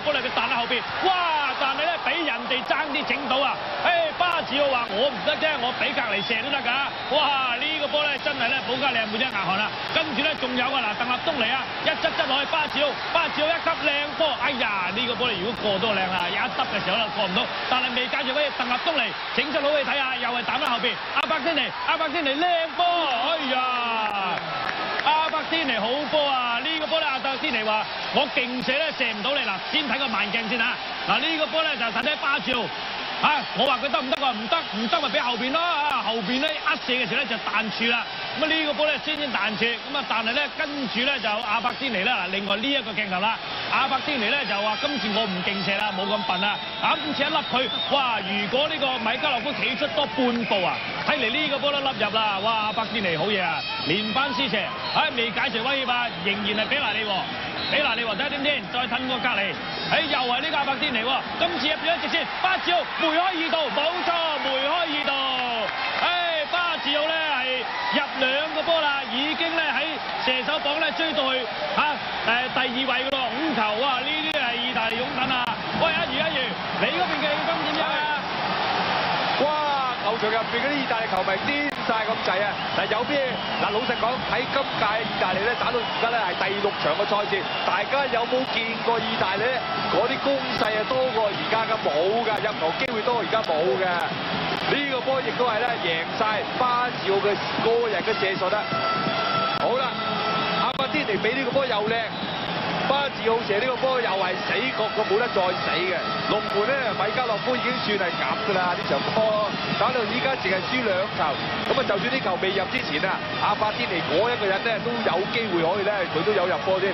波咧佢彈喺後邊，哇！但係咧俾人哋爭啲整到啊！巴治奧話我唔得啫，我俾隔離射都得㗎。哇！呢個波咧真係咧保加利亞滿一額汗啦。跟住咧仲有啊嗱，鄧立東尼啊，一執落去巴治奧一級靚波，哎呀！呢個波你如果過都靚啦，有一執嘅時候咧過唔到，但係未解住俾鄧立東尼整出好戲睇下，又係彈喺後邊，阿伯天尼靚波，哎呀！阿伯天尼好波啊！呢個波咧，阿伯天尼話我勁射咧射唔到你嗱，先睇個慢鏡先嚇。嗱呢個波咧就睇睇巴治奧。我話佢得唔得啊？唔得咪俾後邊咯啊！後邊咧一射嘅時候咧就彈柱啦。咁啊呢個波咧先彈柱，咁啊但係咧跟住咧就阿伯天尼啦。嗱，另外呢一個鏡頭啦，阿伯天尼咧就話今次我唔勁射啦，冇咁笨啦。今次一粒佢，哇！如果呢個米加洛夫企出多半步啊，睇嚟呢個波都粒入啦。哇！阿伯天尼好嘢啊，連番施射，未解除威脅啊，仍然係比拿利喎。比拿利話睇下點先，再褪過隔離，又係呢個阿伯天尼喎。今次入咗直線，巴治奧梅開二度，冇錯，梅開二度。巴治奧咧係入2個波啦，已經咧喺射手榜咧追到去第2位嘅咯，5球啊！呢啲係意大利擁躉啊！喂，一如，你嗰邊嘅氣氛點樣啊？哇！球場入邊嗰啲意大利球迷癲晒咁滯啊！嗱，有咩嗱？老實講，喺今屆意大利咧打到而家咧係第6場嘅賽事，大家有冇見過意大利咧嗰啲攻勢啊多過而家嘅？冇㗎，入球機會多過而家冇嘅。呢個波亦都係咧贏晒巴治奧嘅個人嘅射術啦。好啦，阿伯天尼俾呢個波又靚。巴治奧射呢個波又係死角，佢冇得再死嘅。龍門咧，米加洛夫已經算係夾㗎啦，呢場波打到依家淨係輸2球。咁啊，就算啲球未入之前啊，阿伯天尼嗰一個人咧都有機會可以咧，佢都有入波添。